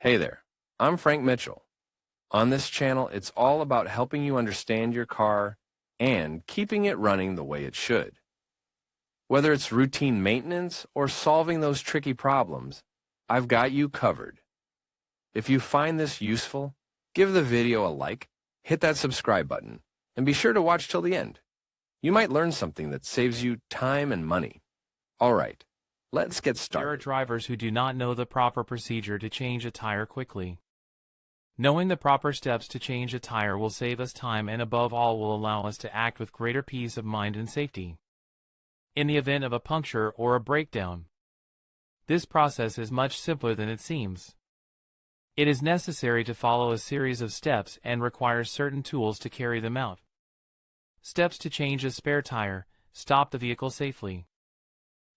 Hey there, I'm Frank Mitchell. On this channel, it's all about helping you understand your car and keeping it running the way it should. Whether it's routine maintenance or solving those tricky problems, I've got you covered. If you find this useful, give the video a like, hit that subscribe button, and be sure to watch till the end. You might learn something that saves you time and money. All right, let's get started. There are drivers who do not know the proper procedure to change a tire quickly. Knowing the proper steps to change a tire will save us time and above all will allow us to act with greater peace of mind and safety in the event of a puncture or a breakdown. This process is much simpler than it seems. It is necessary to follow a series of steps and requires certain tools to carry them out. Steps to change a spare tire: stop the vehicle safely.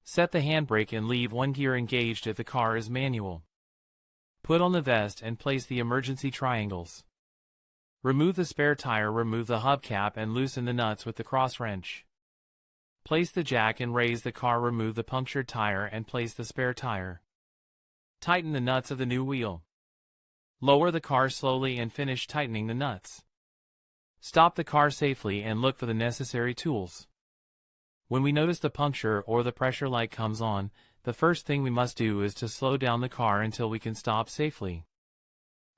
Set the handbrake and leave one gear engaged if the car is manual. Put on the vest and place the emergency triangles. Remove the spare tire, remove the hubcap and loosen the nuts with the cross wrench. Place the jack and raise the car, remove the punctured tire and place the spare tire. Tighten the nuts of the new wheel. Lower the car slowly and finish tightening the nuts. Stop the car safely and look for the necessary tools. When we notice the puncture or the pressure light comes on, the first thing we must do is to slow down the car until we can stop safely.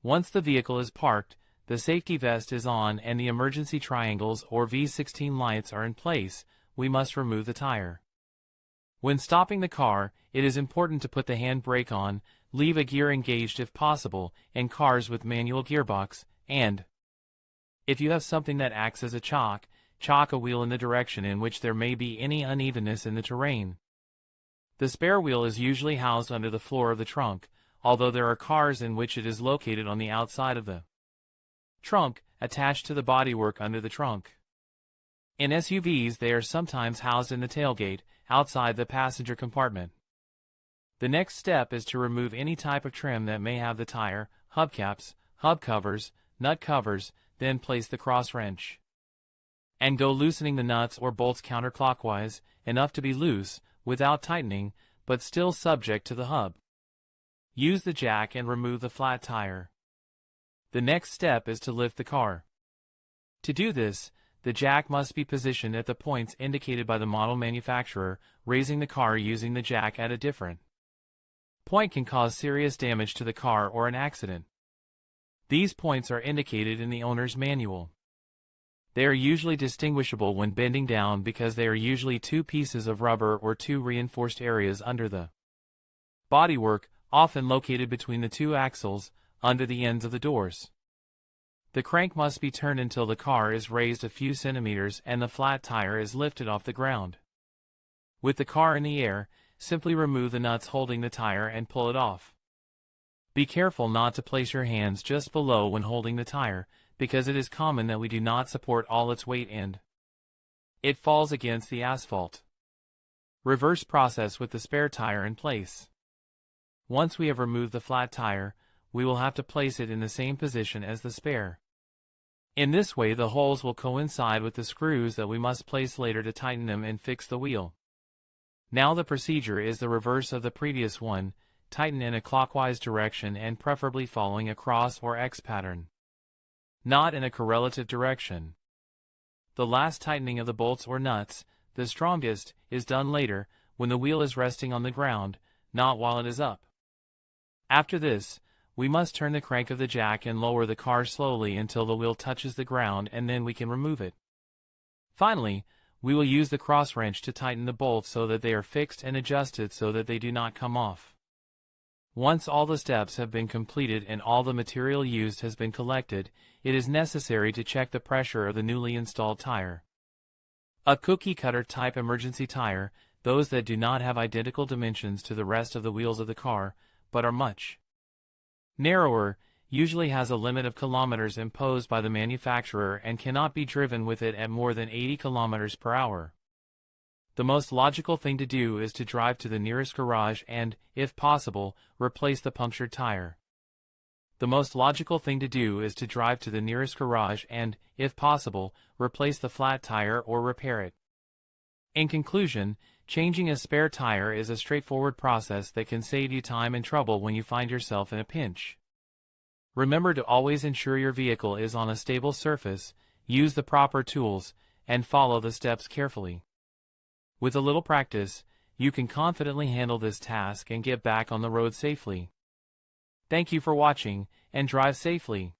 Once the vehicle is parked, the safety vest is on and the emergency triangles or V16 lights are in place, we must remove the tire. When stopping the car, it is important to put the handbrake on, leave a gear engaged if possible, in cars with manual gearbox, and if you have something that acts as a chock a wheel in the direction in which there may be any unevenness in the terrain. The spare wheel is usually housed under the floor of the trunk, although there are cars in which it is located on the outside of the trunk, attached to the bodywork under the trunk. In SUVs, they are sometimes housed in the tailgate, outside the passenger compartment. The next step is to remove any type of trim that may have the tire, hubcaps, hub covers, nut covers, then place the cross wrench and go loosening the nuts or bolts counterclockwise, enough to be loose, without tightening, but still subject to the hub. Use the jack and remove the flat tire. The next step is to lift the car. To do this, the jack must be positioned at the points indicated by the model manufacturer. Raising the car using the jack at a different point can cause serious damage to the car or an accident. These points are indicated in the owner's manual. They are usually distinguishable when bending down because they are usually two pieces of rubber or two reinforced areas under the bodywork, often located between the two axles, under the ends of the doors. The crank must be turned until the car is raised a few centimeters and the flat tire is lifted off the ground. With the car in the air, simply remove the nuts holding the tire and pull it off. Be careful not to place your hands just below when holding the tire, because it is common that we do not support all its weight and it falls against the asphalt. Reverse process with the spare tire in place. Once we have removed the flat tire, we will have to place it in the same position as the spare. In this way, the holes will coincide with the screws that we must place later to tighten them and fix the wheel. Now the procedure is the reverse of the previous one: tighten in a clockwise direction and preferably following a cross or X pattern, not in a correlative direction. The last tightening of the bolts or nuts, the strongest, is done later, when the wheel is resting on the ground, not while it is up. After this, we must turn the crank of the jack and lower the car slowly until the wheel touches the ground, and then we can remove it. Finally, we will use the cross wrench to tighten the bolts so that they are fixed and adjusted so that they do not come off. Once all the steps have been completed and all the material used has been collected, it is necessary to check the pressure of the newly installed tire. A cookie cutter type emergency tire, those that do not have identical dimensions to the rest of the wheels of the car, but are much narrower, usually has a limit of kilometers imposed by the manufacturer and cannot be driven with it at more than 80 kilometers per hour. The most logical thing to do is to drive to the nearest garage and, if possible, replace the punctured tire. The most logical thing to do is to drive to the nearest garage and, if possible, replace the flat tire or repair it. In conclusion, changing a spare tire is a straightforward process that can save you time and trouble when you find yourself in a pinch. Remember to always ensure your vehicle is on a stable surface, use the proper tools, and follow the steps carefully. With a little practice, you can confidently handle this task and get back on the road safely. Thank you for watching, and drive safely.